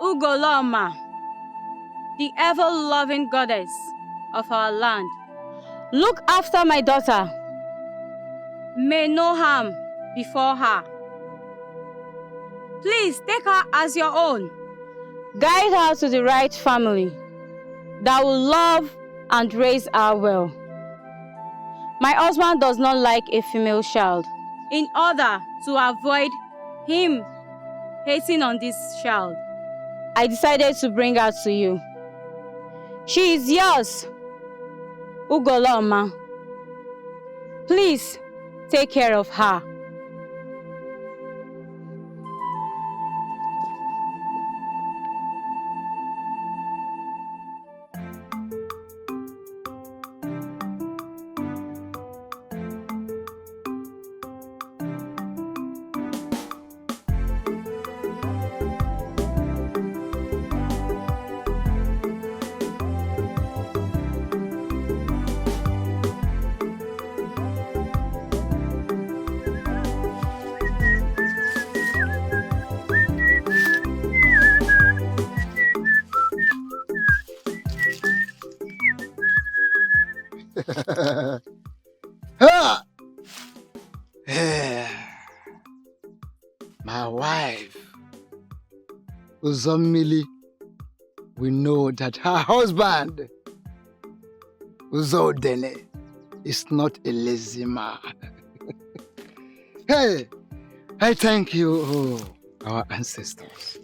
Ugoloma, the ever-loving goddess of our land, look after my daughter. May no harm befall her. Please take her as your own. Guide her to the right family that will love and raise her well. My husband does not like a female child. In order to avoid him hating on this child, I decided to bring her to you. She is yours, Ugoloma. Please take care of her. My wife, Uzomili, we know that her husband, Uzodene, is not a lazy man. Hey, I thank you, our ancestors.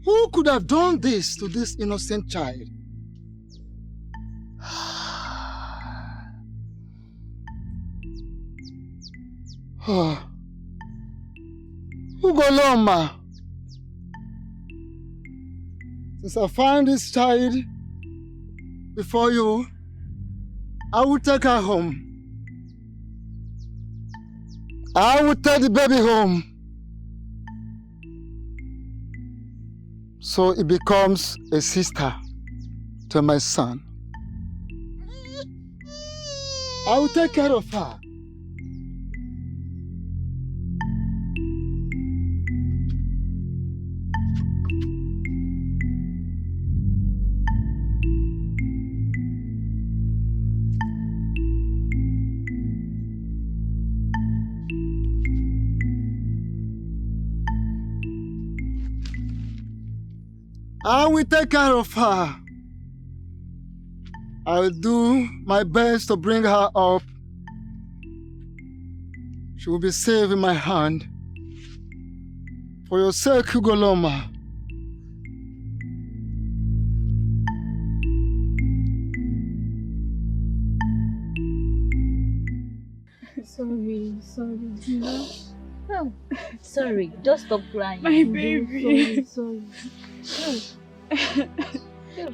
Who could have done this to this innocent child? Ugoloma, since I found this child before you, I will take her home. I will take the baby home, so it becomes a sister to my son. I will take care of her. I will take care of her. I will do my best to bring her up. She will be safe in my hand. For your sake, Ugoloma. Oh, sorry, just stop crying. My baby. Sorry.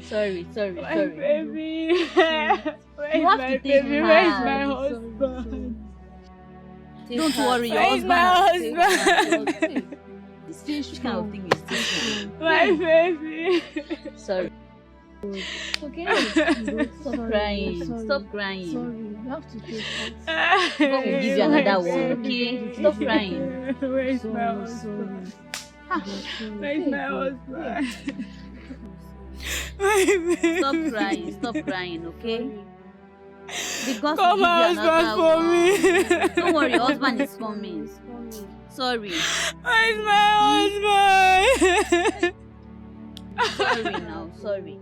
Sorry. My baby. Where's You have my to take baby? her. Where's my husband? Don't worry, your Where's my husband? This kind of thing is different. My baby. Sorry. Okay. Stop crying. Stop crying. Sorry, you have to take it. God will give you another one, okay? Stop crying. Where's my husband? Where's my husband? Stop crying, okay? Because Call will give my you husband another for one. me. Don't worry, your husband is coming. Sorry. Where's my husband? Sorry now, sorry.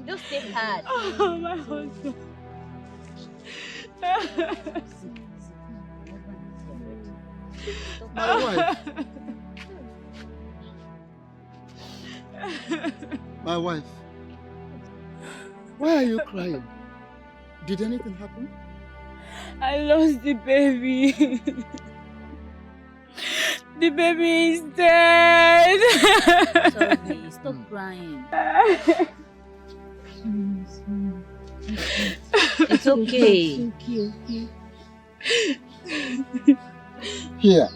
Just take heart. Oh, my husband. My wife. My wife. Why are you crying? Did anything happen? I lost the baby. The baby is dead. Sorry, stop crying. It's okay. Okay. Here.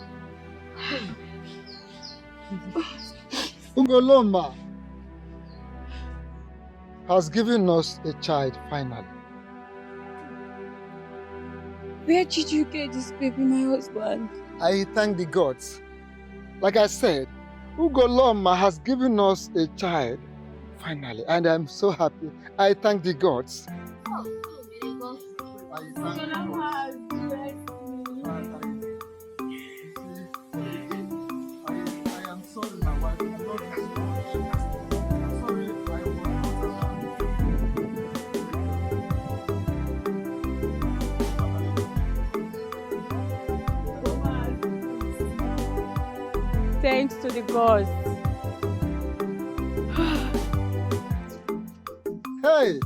Ugoloma has given us a child finally. Where did you get this baby, my husband? I thank the gods. Like I said, Ugoloma has given us a child finally, and I'm so happy. I thank the gods. I thank the gods. I am sorry, my wife. I love you so much. I'm sorry I was not around. Thanks to the gods. Hey!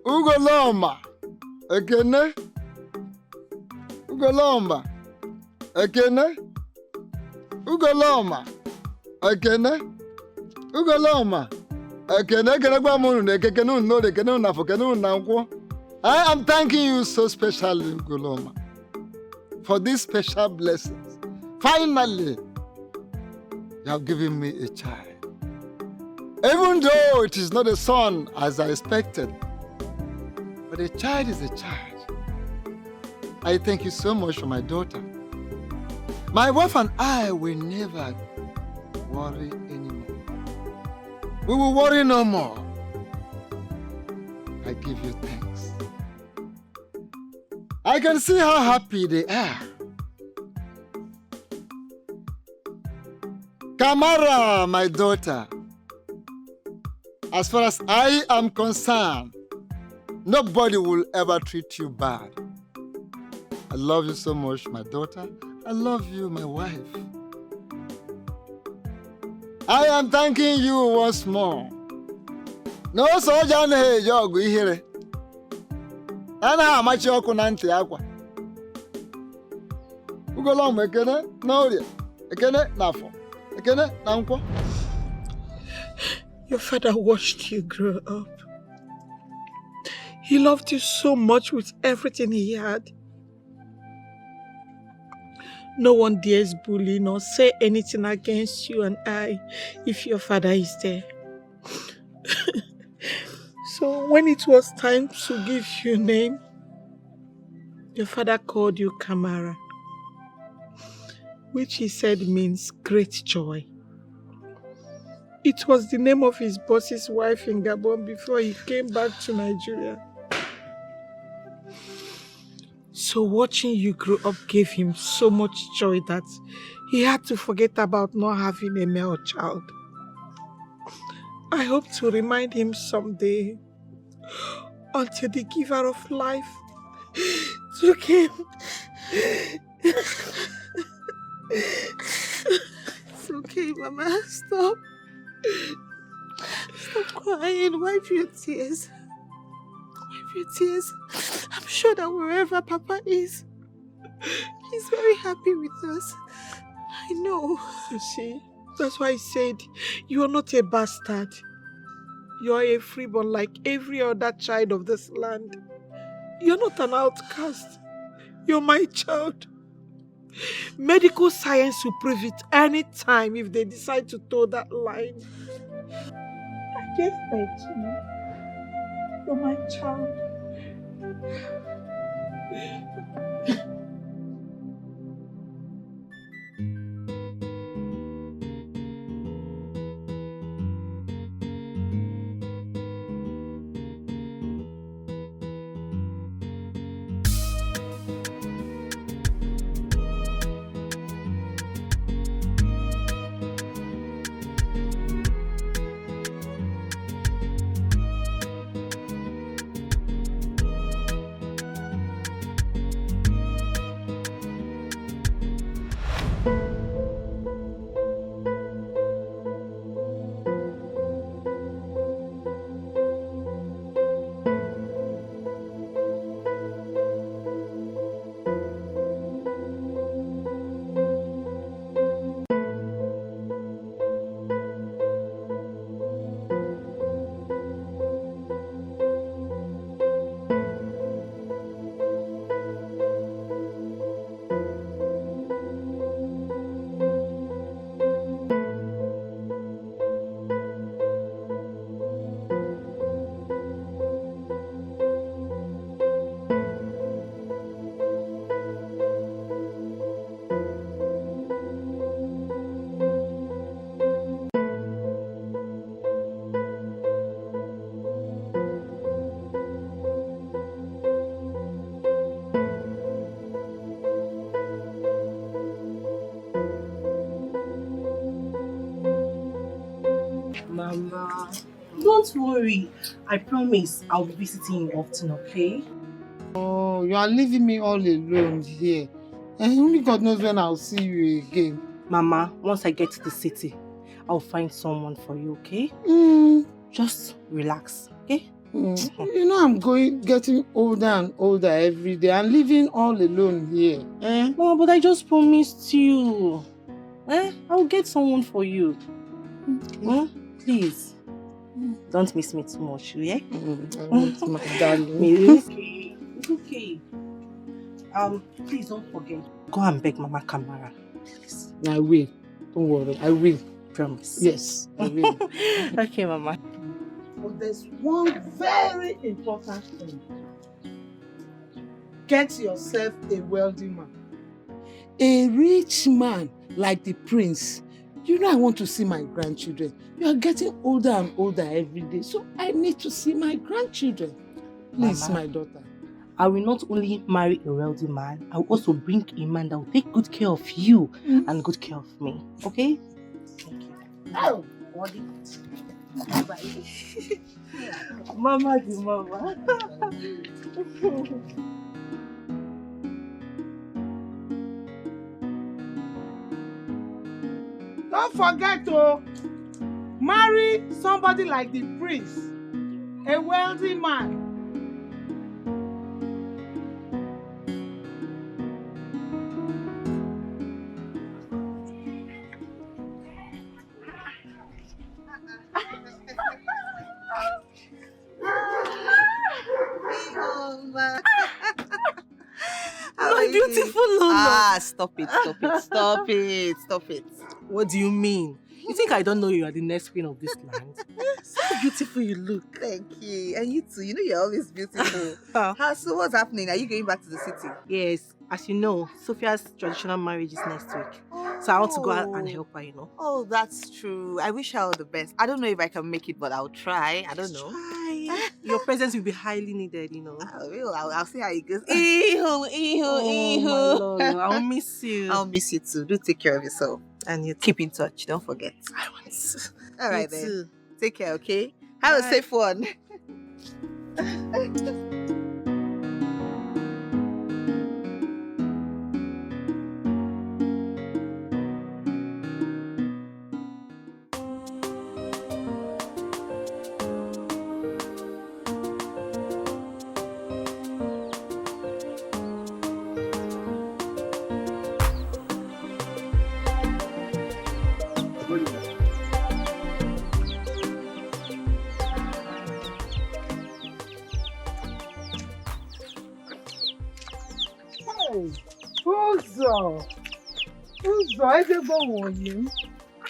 Ugoloma! Ekene? Ugoloma! Ekene? Ugoloma! Ekene? Ugoloma! Ekene? Ekene gwa munu ne ekene unu no ekene unu afọ ekene unu na nkwọ. I am thanking you so specially, Ugoloma, for these special blessings. Finally, you have given me a child. Even though it is not a son as I expected, but a child is a child. I thank you so much for my daughter. My wife and I will never worry anymore. We will worry no more. I give you thanks. I can see how happy they are. Kamara, my daughter, as far as I am concerned, nobody will ever treat you bad. I love you so much, my daughter. I love you, my wife. I am thanking you once more. No soldier na jogu ihere. Ana amachi oku na nti akwa. Ugoloma ekene na oria. Ekene na afọ. Ekene na nkwọ. Your father watched you grow up. He loved you so much with everything he had. No one dares bully nor say anything against you and I if your father is there. So when it was time to give you a name, your father called you Kamara, which he said means great joy. It was the name of his boss's wife in Gabon before he came back to Nigeria. So watching you grow up gave him so much joy that he had to forget about not having a male child. I hope to remind him someday, until the giver of life took him. It's okay, Mama. Stop. Stop crying. Wipe your tears. Wipe your tears. I'm sure that wherever Papa is, he's very happy with us. I know. You see, that's why I said you are not a bastard. You are a freeborn like every other child of this land. You're not an outcast. You're my child. Medical science will prove it any time if they decide to toe that line. I gave birth to you. You're my child. Mama. Don't worry. I promise I'll be visiting you often, okay? Oh, you are leaving me all alone here. And only God knows when I'll see you again. Mama, once I get to the city, I'll find someone for you, okay? Just relax, okay? You know I'm getting older and older every day and living all alone here. Mama, but I just promised you. I'll get someone for you. Please. Don't miss me too much, yeah? It's my darling. It's okay. It's okay. Please don't forget. Go and beg Mama Kamara. Please. I will. Don't worry. I will. Promise. Yes, I will. Okay, Mama. But there's one very important thing. Get yourself a wealthy man. A rich man like the prince. You know I want to see my grandchildren. You are getting older and older every day, so I need to see my grandchildren. Please, Mama, my daughter. I will not only marry a wealthy man, I will also bring a man that will take good care of you and good care of me. Okay? Thank you. Oh, Mama, the mama. don't forget to marry somebody like the prince, a wealthy man. My beautiful Lolo. Stop it. What do you mean? You think I don't know you are the next queen of this land? So beautiful you look. Thank you. And you too. You know you're always beautiful. So what's happening? Are you going back to the city? Yes, as you know, Sophia's traditional marriage is next week. So I want to go out and help her, you know. Oh, that's true. I wish her all the best. I don't know if I can make it, but I'll try. I don't know. Try. Your presence will be highly needed, you know. I will. I'll see how it goes. Oh, my Lord, I'll miss you. I'll miss you too. Do take care of yourself. And you Keep in touch. Don't forget. I want to. All right, You then. too. Take care, okay? Have a safe one.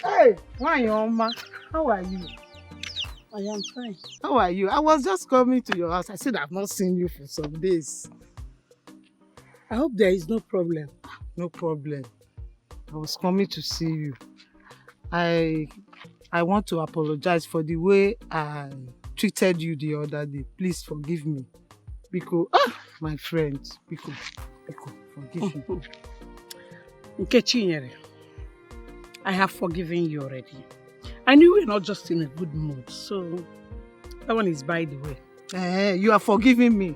Hey, Wanyoma, how are you? I am fine. How are you? I was just coming to your house. I said I've not seen you for some days. I hope there is no problem. No problem. I was coming to see you. I want to apologize for the way I treated you the other day. Please forgive me. Biko, my friend. Biko, forgive me. Nkechinyere, I have forgiven you already. I knew we were not just in a good mood, so that one is by the way. You are forgiving me.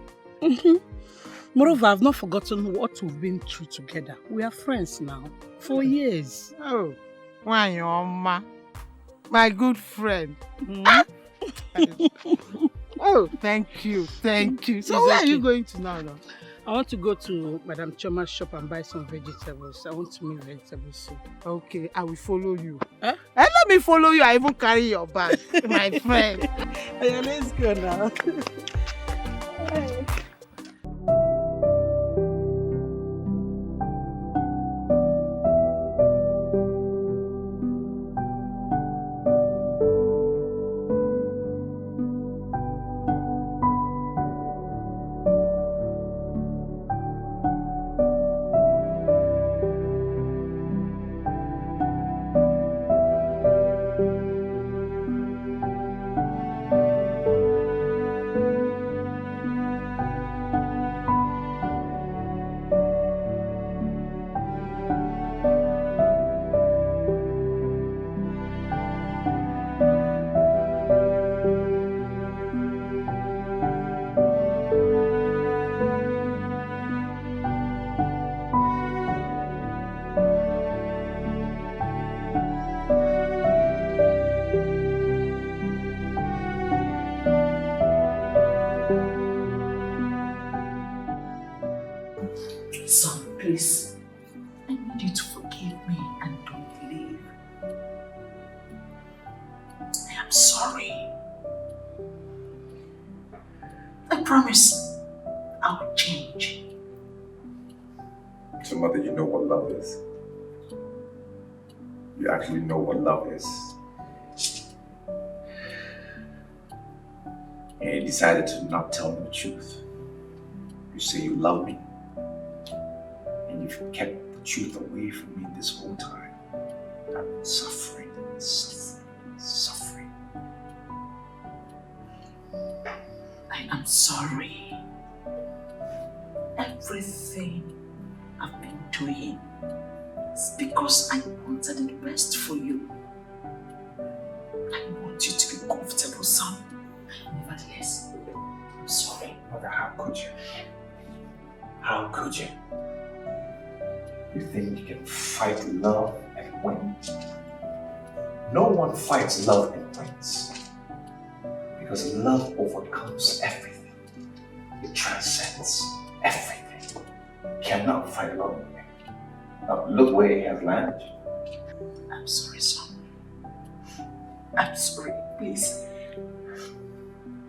Moreover, I've not forgotten what we've been through together. We are friends now, for years. Oh, Wanyoma, my good friend. Oh, thank you. So where are you going to now? I want to go to Madam Choma's shop and buy some vegetables. I want to make vegetable soup. Okay, I will follow you. Huh? And let me follow you. I even carry your bag, my friend. Yeah, let's go now. promise I will change. So, Mother, you know what love is. You actually know what love is. And you decided to not tell me the truth. You say you love me, and you've kept the truth away from me this whole time. I've been suffering, suffering. I am sorry. Everything I've been doing is because I wanted the best for you. I want you to be comfortable, son. Nevertheless, I'm sorry. Mother, how could you? How could you? You think you can fight love and win? No one fights love and wins. Because love overcomes everything. It transcends everything. You cannot fight love and win. Now look where it has landed. I'm sorry, son. I'm sorry. Please.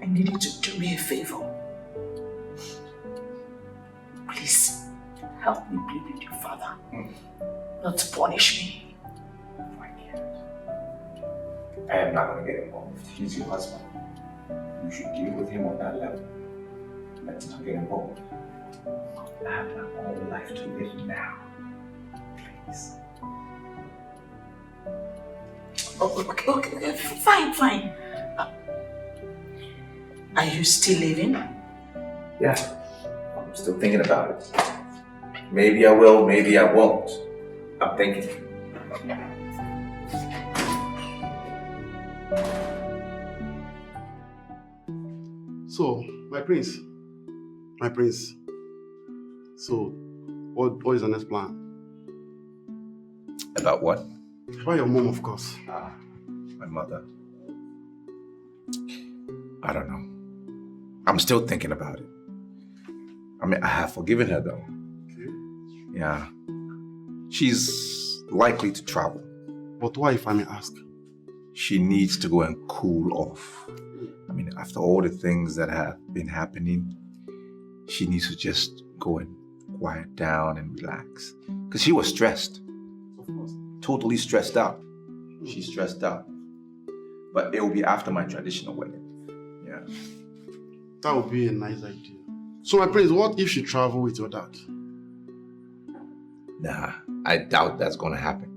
I need you to do me a favor. Please, help me plead with your father. Not to punish me. I can't. I am not going to get involved. He's your husband. You should deal with him on that level. Let's not get involved. I have my own life to live now. Please. Okay, fine. Are you still living? Yeah, I'm still thinking about it. Maybe I will, maybe I won't. I'm thinking. So, my prince. So, what is the next plan? About what? About your mom, of course. My mother. I don't know. I'm still thinking about it. I mean, I have forgiven her though. Okay. Yeah. She's likely to travel. But why, if I may ask? She needs to go and cool off. I mean, after all the things that have been happening, she needs to just go and quiet down and relax. Because she was stressed. Of course. Totally stressed out. She's stressed out. But it will be after my traditional wedding. Yeah. That would be a nice idea. So, my prince, what if she travel with your dad? Nah, I doubt that's gonna happen.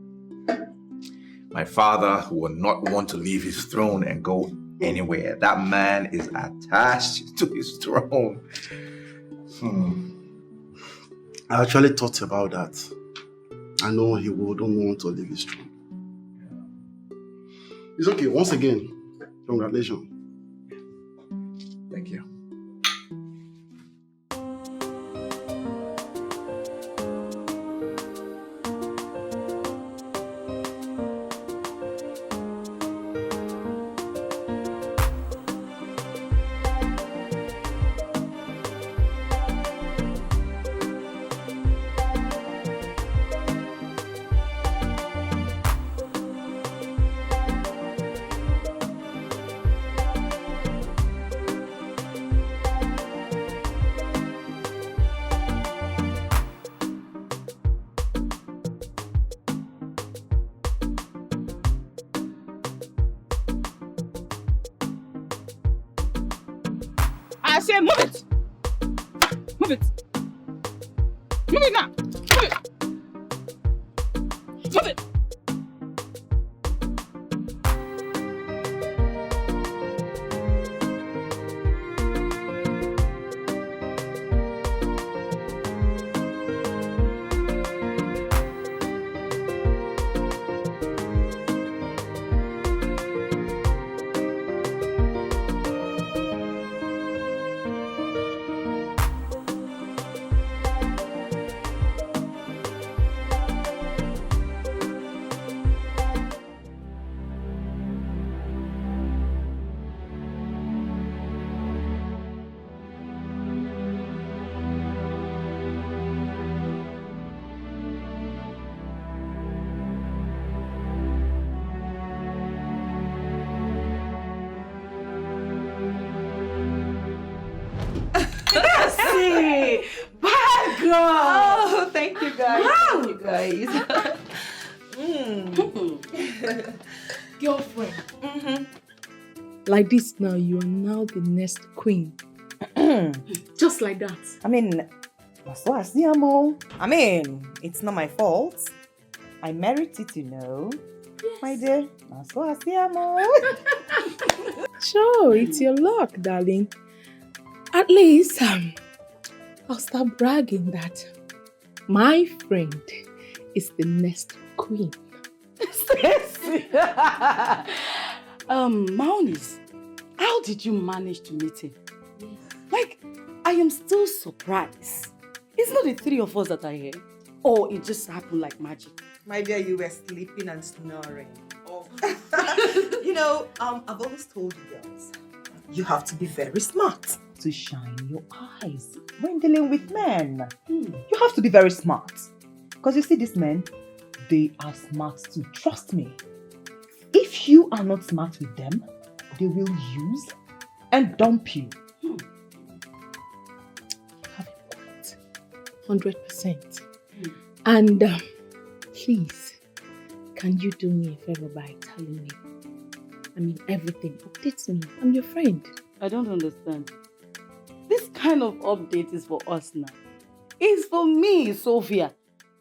My father will not want to leave his throne and go anywhere. That man is attached to his throne. I actually thought about that. I know he wouldn't want to leave his throne. It's okay. Once again, congratulations. Thank you. I say move it. Move it. Move it now. Move it. Move it. Oh, thank you guys. Wow. Thank you guys. Girlfriend. Like this now, you are now the next queen. Just like that. I mean, it's not my fault. I married it, you know. Yes. My dear. Sure, it's your luck, darling. At least, I'll start bragging that my friend is the next queen. Maunis, how did you manage to meet him? Like, I am still surprised. It's not the three of us that are here. Or it just happened like magic. My dear, you were sleeping and snoring. Oh. You know, I've always told you girls, you have to be very smart to shine your eyes when dealing with men. You have to be very smart. Because you see these men, they are smart too. Trust me. If you are not smart with them, they will use and dump you. You have a point. 100%. And please, can you do me a favor by telling me? I mean, everything. Update me. I'm your friend. I don't understand. This kind of update is for us now. It's for me, Sophia.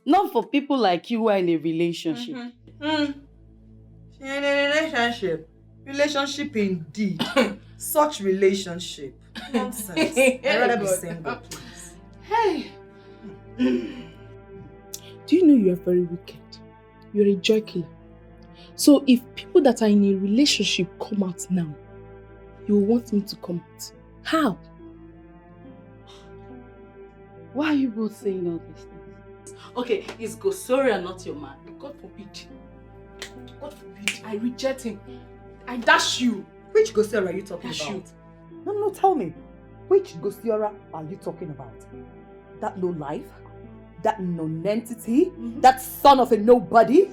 Not for people like you who are in a relationship. In a relationship. Relationship indeed. Such relationship. Nonsense. I'd rather be single, please. Hey! Do you know you are very wicked? You're a joy killer. So if people that are in a relationship come out now, you want me to come out. How? Why are you both saying all these things? Okay, is Gosoria not your man? God forbid. God forbid. I reject him. I dash you. Which Gosoria are you talking Dash about? you. No, tell me. Which Gosoria are you talking about? That low life? That non-entity? That son of a nobody?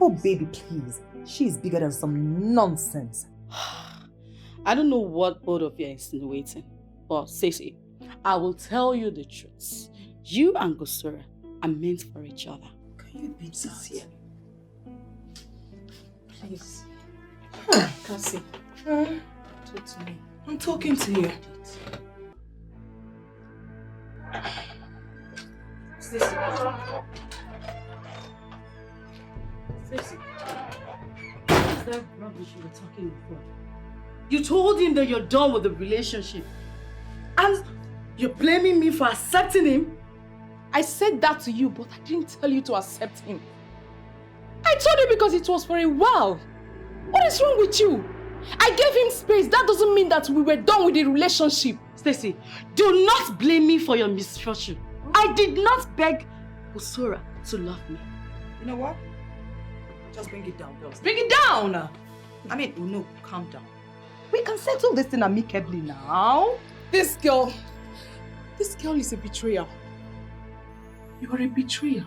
Oh, baby, please. She is bigger than some nonsense. I don't know what both of you are insinuating. But Stacey, I will tell you the truth. You and Gosoria are meant for each other. Can you be sincere? Please. Cassie. Talk to me. I'm talking to you. Stacey. Stacey. What is that rubbish you were talking before? You told him that you're done with the relationship. And you're blaming me for accepting him? I said that to you, but I didn't tell you to accept him. I told you because it was for a while. What is wrong with you? I gave him space. That doesn't mean that we were done with the relationship. Stacey, do not blame me for your misfortune. I did not beg Usura to love me. You know what? Just bring it down, girls. Bring it down! I mean, no, calm down. We can settle this thing amicably now. This girl is a betrayal. You are a betrayer.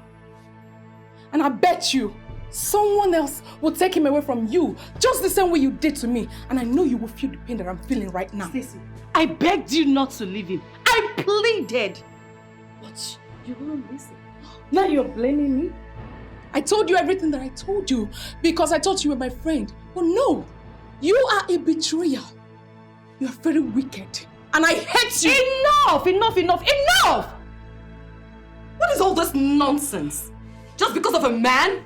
And I bet you, someone else will take him away from you, just the same way you did to me. And I know you will feel the pain that I'm feeling right now. Stacey, I begged you not to leave him. I pleaded. But you wouldn't listen. Now you're blaming me? I told you everything that I told you because I thought you were my friend. But no, you are a betrayer. You are very wicked. And I hate you. Enough! What is all this nonsense? Just because of a man?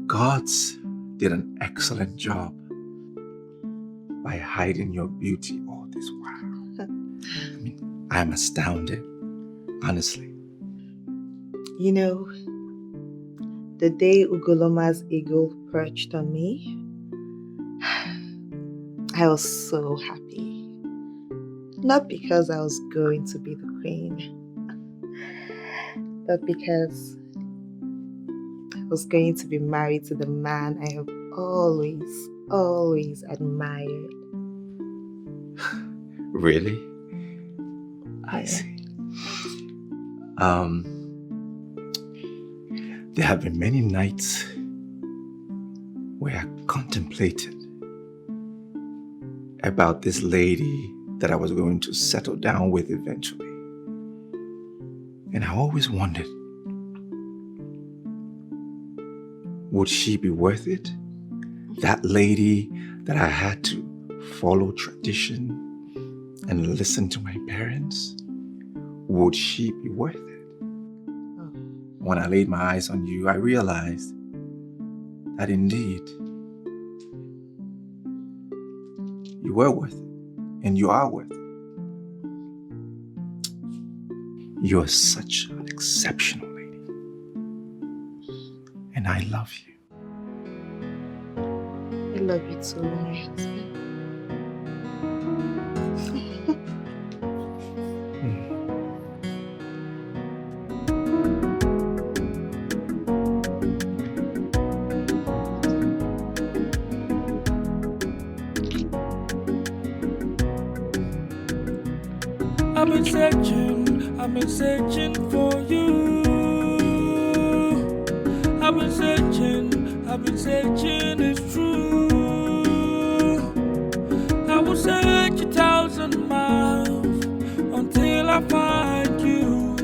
Gods did an excellent job by hiding your beauty all this while. I mean, I'm astounded, honestly. You know, the day Ugoloma's eagle perched on me, I was so happy. Not because I was going to be the queen, but because I was going to be married to the man I have always admired. Really? I see. There have been many nights where I contemplated about this lady that I was going to settle down with eventually. And I always wondered, would she be worth it? That lady that I had to follow tradition and listen to my parents? Would she be worth it? When I laid my eyes on you, I realized that indeed you were worth it, and you are worth it. You are such an exceptional lady, and I love you. I love you too, my husband. I've been searching for you. I've been searching, it's true. I will search 1,000 miles until I find you.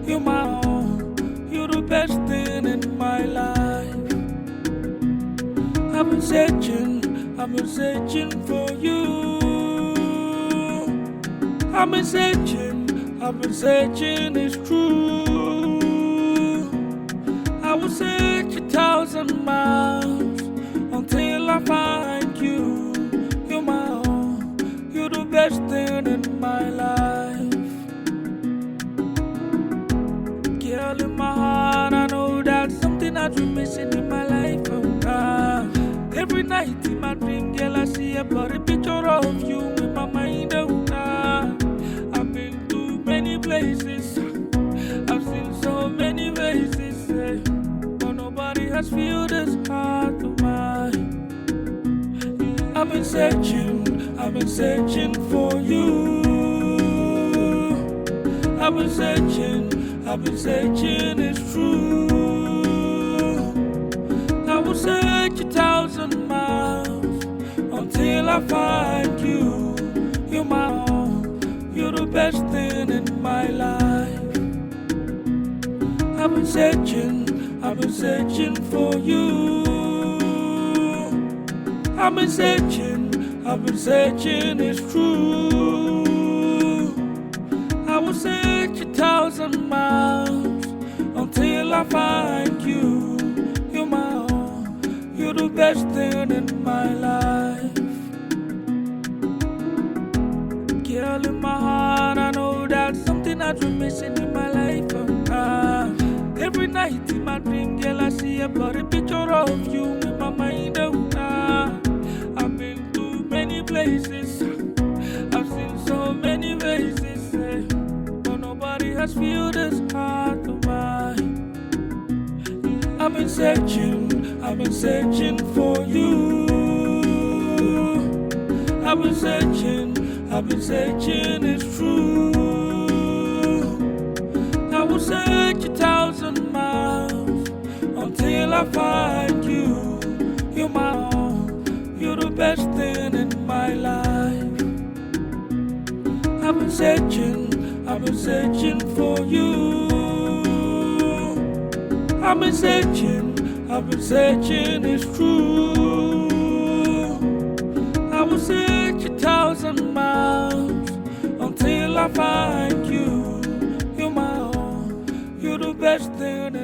You're my own, you're the best thing in my life. I've been searching for you. I've been searching, it's true. I will search 1,000 miles until I find you. You're my own, you're the best thing in my life. Girl, in my heart, I know that's something I've been missing in my life. Every night in my dream, girl, I see a blurry picture of you in my mind. I've been to many places, I've seen so many faces, but nobody has filled this heart of mine. I've been searching for you. I've been searching, it's true. I will search 1,000 miles until I find you. You're my own, you're the best thing in my life. I've been searching for you. I've been searching, it's true. I will search 1,000 miles until I find you. You're my own, you're the best thing in my life. Girl, in my heart, I know that's something I've been missing in my life. Every night in my dream, girl, I see a blurry picture of you in my mind. I've been to many places, I've seen so many faces, but nobody has filled this heart of mine. I've been searching for you. I've been searching, it's true. I will search 1,000 miles until I find you. You're my own, you're the best thing in my life. I've been searching for you. I've been searching, it's true. I will search 1,000 miles until I find you. You're my own, you're the best thing